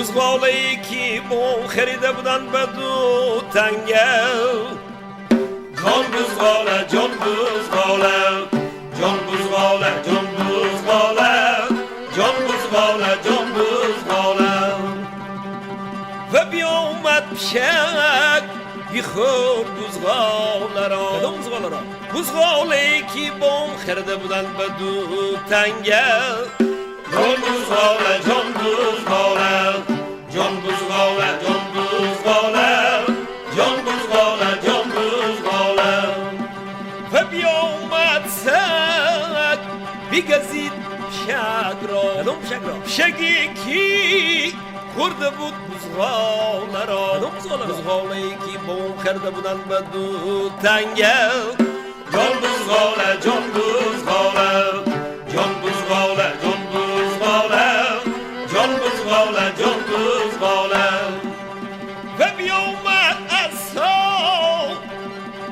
بزغاله که بوم خریده بودن به دو تنگل جان بزغاله جان بزغاله جان بزغاله جان بزغاله جان بزغاله جان بزغاله و بیامد پشک بیخور بزغاله را کدام بزغاله را؟ بزغاله که بوم خریده بودن به دو تنگل جان بزغاله جان بزغاله جان بزغاله جان بزغاله جان بزغاله جان بزغاله و بیامد سگ بیگزید پشک را کدام پشک را؟ پشکی کی خورده بود بزغاله را کدام بزغاله را؟ بزغاله کی بوم خورده بودن به دو تنگل جان بزغاله جان بزغاله جان بزغاله جان بزغاله جان بزغاله جان بزغاله و بیامد اصلا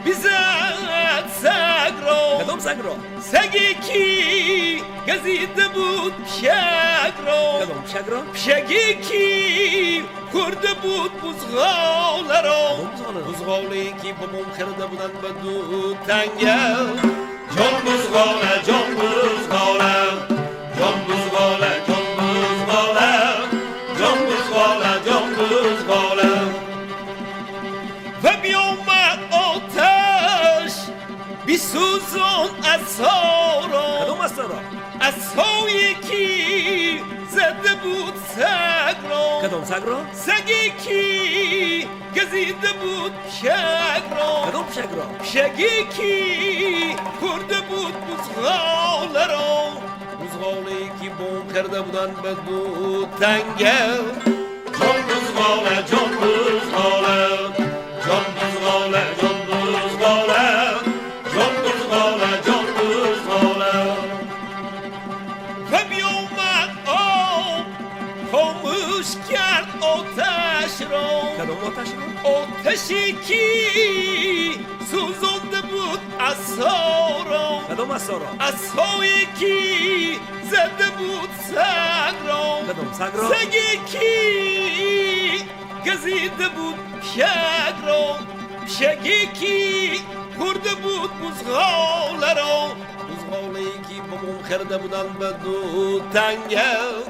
بیزد سگ را کدام سگ را؟ سگی کی گزیده بود پشک را کدام پشک را؟ پشکی کی خورده بود بزغاله را بزغاله کی بوم خورده بودن به دو تنگل جان بزغاله جان بزغاله جان بزغاله جان بزغاله جان بزغاله جان بزغاله و بیامد آتش بیسوزان عصا را کدام عصا را؟ عصایی کی زده بود سگ را کدام سگ را؟ سگی کی گزیده بود پشک را کدام پشک را؟ پشکی کی خورده بود بزغاله را بزغاله کی بوم خورده بودن به دو تنگل جان بزغاله جان بزغاله جان بزغاله جان بزغاله جان بزغاله جان بزغاله و بیامد آب خاموش کرد آتش را کدام آتش را؟ آتشی کی سوزانده بود عصا را کدام عصا را؟ عصایی کی زده بود سگ را کدام سگ را؟ سگی کی گزیده بود پشک را پشکی کی خورده بود بزغاله را بزغاله کی بوم خورده بودن به دو تنگل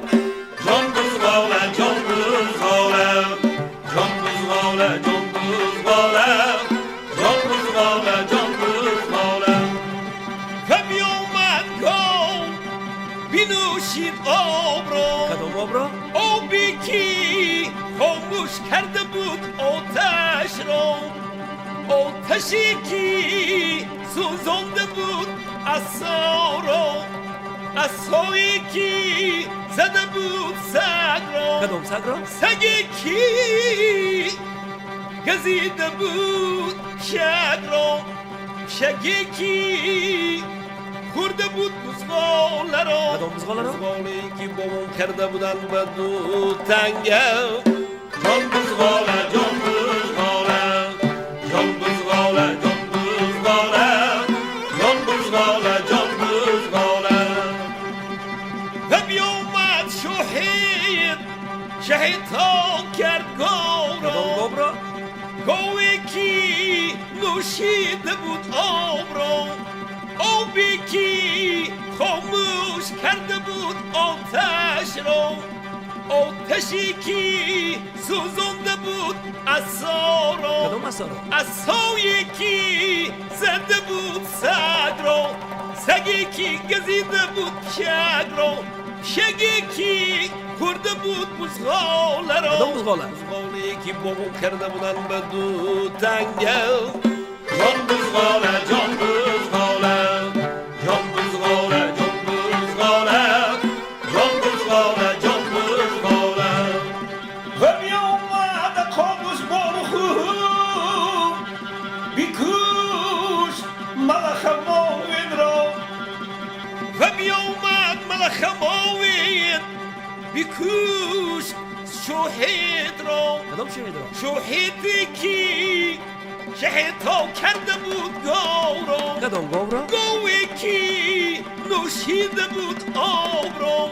جان بزغاله جان بزغاله جان بزغاله جان بزغاله جان بزغاله جان بزغاله و بیامد گام بینوشید آب را کدام آب را؟ آبی کی خاموش کرده بود آتش را آتشی کی سوزانده بود عصا را عصایی کی زده بود سگ را کدام سگ را؟ سگی کی گزیده بود پشک را پشکی کی خورده بود بزغاله را کدام بزغاله را؟ بزغاله کی بوم کرده بودن به دو تنگل جان بزغاله جان بزغاله جان بزغاله جان بزغاله جان بزغاله جان بزغاله و بیامد شهید تا کرد گاو را گاوی کی نوشیده بود آب را آبی کی خاموش کرده بود آتش را آتشی کی سوزانده بود عصا را کدام عصا را؟ عصایی کی زده بود سگ را سگی کی گزیده بود پشک را پشکی کی خورده بود بزغاله را کدام بزغاله؟ بزغاله کی بوم کرده بودن به دو تنگل جان بزغاله جان بزغاله جان بزغاله جان بزغاله جان بزغاله جان بزغاله و بیامد قابوس بارخون بیکوش ملخ ماوین را و بیامد ملخ ماوین بیکوش شوهید را کدام شهید را؟ شوهیدی کی شهید ها کرده بود گاو را کدام گاو را؟ گاوی کی نوشیده بود آب را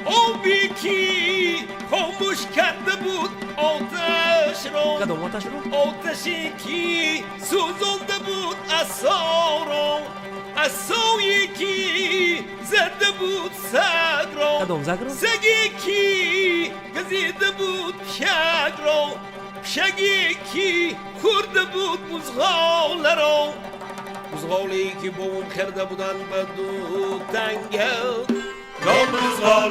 آبی کی خاموش کرده بود آتش رو کدام آتش رو؟ آتشی که سوزنده بود عصا رو عصایی که زده بود سگ رو کدام زگ رو؟ سگی که گزیده بود پشگ رو پشگی که خورده بود مزغال رو مزغالی که بوم کرده بودن به دو تنگل یا مزغال